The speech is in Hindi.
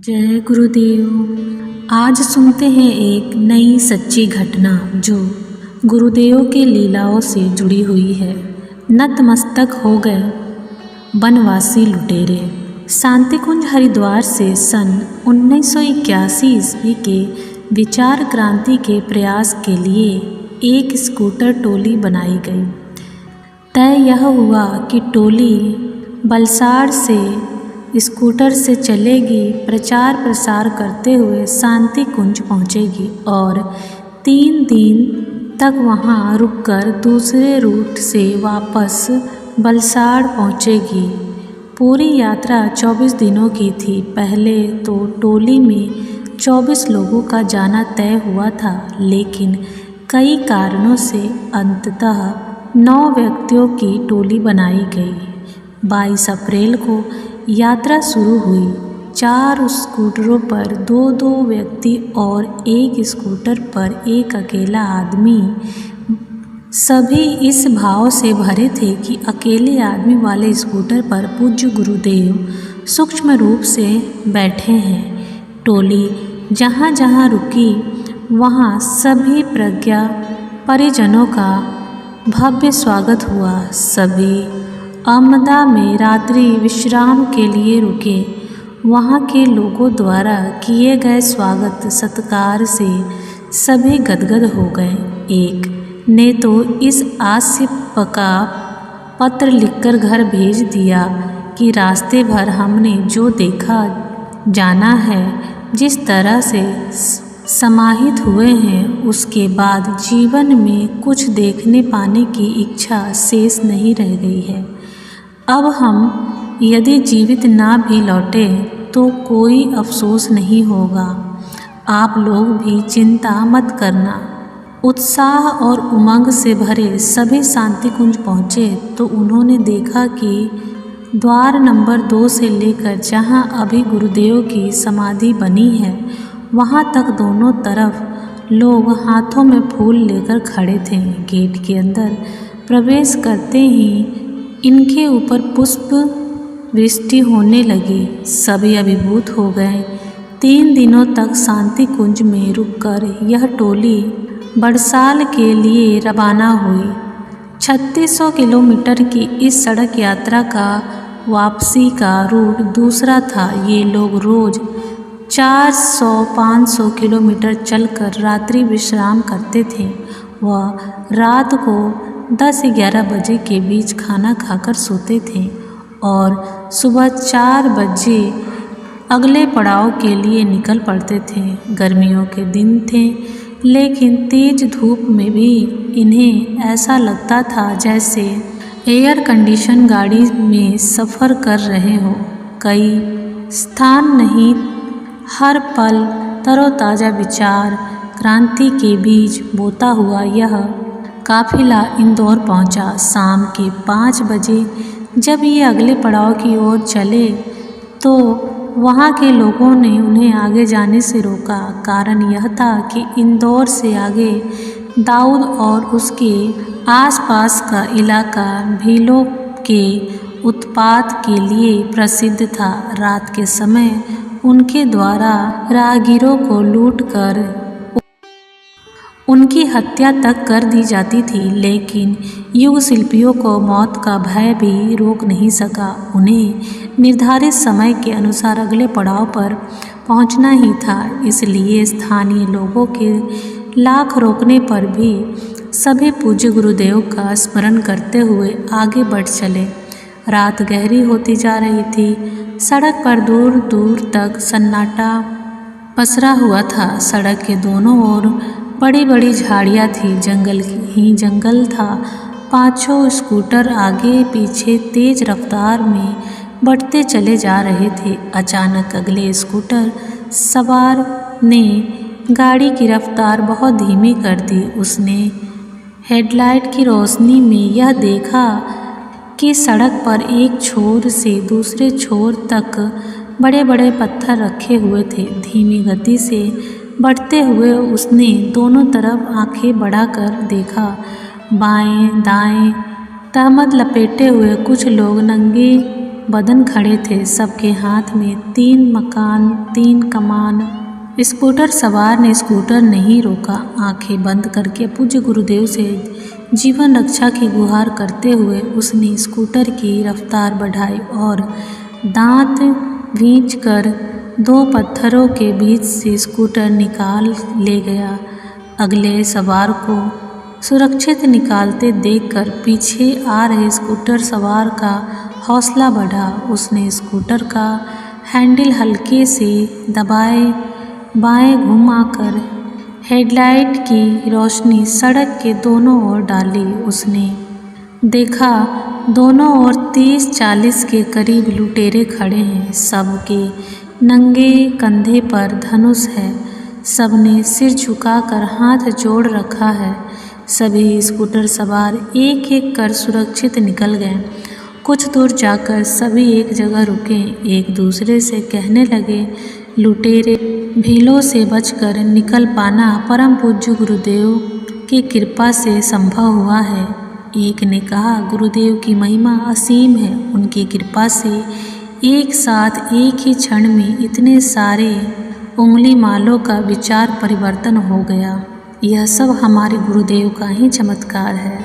जय गुरुदेव। आज सुनते हैं एक नई सच्ची घटना जो गुरुदेव के लीलाओं से जुड़ी हुई है। नतमस्तक हो गए वनवासी लुटेरे। शांतिकुंज हरिद्वार से सन 1981 ईस्वी के विचार क्रांति के प्रयास के लिए एक स्कूटर टोली बनाई गई। तय यह हुआ कि टोली बलसाड़ से स्कूटर से चलेगी, प्रचार प्रसार करते हुए शांति कुंज पहुँचेगी और 3 दिन तक वहाँ रुककर दूसरे रूट से वापस बलसाड़ पहुँचेगी। पूरी यात्रा 24 दिनों की थी। पहले तो टोली में 24 लोगों का जाना तय हुआ था, लेकिन कई कारणों से अंततः 9 व्यक्तियों की टोली बनाई गई। 22 अप्रैल को यात्रा शुरू हुई। 4 स्कूटरों पर 2-2 व्यक्ति और एक स्कूटर पर एक अकेला आदमी। सभी इस भाव से भरे थे कि अकेले आदमी वाले स्कूटर पर पूज्य गुरुदेव सूक्ष्म रूप से बैठे हैं। टोली जहाँ जहाँ रुकी वहाँ सभी प्रज्ञा परिजनों का भव्य स्वागत हुआ। सभी अहमदा में रात्रि विश्राम के लिए रुके। वहाँ के लोगों द्वारा किए गए स्वागत सत्कार से सभी गदगद हो गए। एक ने तो इस आशय का पत्र लिखकर घर भेज दिया कि रास्ते भर हमने जो देखा जाना है, जिस तरह से समाहित हुए हैं, उसके बाद जीवन में कुछ देखने पाने की इच्छा शेष नहीं रह गई है। अब हम यदि जीवित ना भी लौटे तो कोई अफसोस नहीं होगा। आप लोग भी चिंता मत करना। उत्साह और उमंग से भरे सभी शांतिकुंज पहुँचे तो उन्होंने देखा कि द्वार नंबर 2 से लेकर जहाँ अभी गुरुदेव की समाधि बनी है, वहाँ तक दोनों तरफ लोग हाथों में फूल लेकर खड़े थे। गेट के अंदर प्रवेश करते ही इनके ऊपर पुष्प वृष्टि होने लगी। सभी अभिभूत हो गए। 3 दिनों तक शांति कुंज में रुककर यह टोली बड़साल के लिए रवाना हुई। 3600 किलोमीटर की इस सड़क यात्रा का वापसी का रूट दूसरा था। ये लोग रोज़ 400-500 किलोमीटर चलकर रात्रि विश्राम करते थे। वह रात को 10-11 बजे के बीच खाना खाकर सोते थे और सुबह 4 बजे अगले पड़ाव के लिए निकल पड़ते थे। गर्मियों के दिन थे, लेकिन तेज धूप में भी इन्हें ऐसा लगता था जैसे एयर कंडीशन गाड़ी में सफ़र कर रहे हो। कई स्थान नहीं, हर पल तरोताज़ा विचार क्रांति के बीज बोता हुआ यह काफिला इंदौर पहुंचा। शाम के 5 बजे जब ये अगले पड़ाव की ओर चले तो वहाँ के लोगों ने उन्हें आगे जाने से रोका। कारण यह था कि इंदौर से आगे दाऊद और उसके आसपास का इलाका भीलों के उत्पात के लिए प्रसिद्ध था। रात के समय उनके द्वारा राहगीरों को लूटकर उनकी हत्या तक कर दी जाती थी, लेकिन युग शिल्पियों को मौत का भय भी रोक नहीं सका। उन्हें निर्धारित समय के अनुसार अगले पड़ाव पर पहुंचना ही था। इसलिए स्थानीय लोगों के लाख रोकने पर भी सभी पूज्य गुरुदेव का स्मरण करते हुए आगे बढ़ चले। रात गहरी होती जा रही थी। सड़क पर दूर दूर तक सन्नाटा पसरा हुआ था। सड़क के दोनों ओर बड़ी बड़ी झाड़ियाँ थी, जंगल ही जंगल था। 5 स्कूटर आगे पीछे तेज रफ्तार में बढ़ते चले जा रहे थे। अचानक अगले स्कूटर सवार ने गाड़ी की रफ्तार बहुत धीमी कर दी। उसने हेडलाइट की रोशनी में यह देखा कि सड़क पर एक छोर से दूसरे छोर तक बड़े बड़े पत्थर रखे हुए थे। धीमी गति से बढ़ते हुए उसने दोनों तरफ आंखें बढ़ाकर देखा। बाएं दाएं तहमद लपेटे हुए कुछ लोग नंगे बदन खड़े थे, सबके हाथ में 3 मकान 3 कमान। स्कूटर सवार ने स्कूटर नहीं रोका। आंखें बंद करके पूज्य गुरुदेव से जीवन रक्षा की गुहार करते हुए उसने स्कूटर की रफ्तार बढ़ाई और दांत भींचकर 2 पत्थरों के बीच से स्कूटर निकाल ले गया। अगले सवार को सुरक्षित निकालते देखकर पीछे आ रहे स्कूटर सवार का हौसला बढ़ा। उसने स्कूटर का हैंडल हल्के से दबाए बाएं घुमाकर हेडलाइट की रोशनी सड़क के दोनों ओर डाली। उसने देखा दोनों ओर 30-40 के करीब लुटेरे खड़े हैं। सबके नंगे कंधे पर धनुष है, सबने सिर झुकाकर हाथ जोड़ रखा है। सभी स्कूटर सवार एक एक कर सुरक्षित निकल गए। कुछ दूर जाकर सभी एक जगह रुके, एक दूसरे से कहने लगे, लुटेरे भीलों से बचकर निकल पाना परम पूज्य गुरुदेव की कृपा से संभव हुआ है। एक ने कहा, गुरुदेव की महिमा असीम है, उनकी कृपा से एक साथ एक ही क्षण में इतने सारे उंगली मालों का विचार परिवर्तन हो गया। यह सब हमारे गुरुदेव का ही चमत्कार है।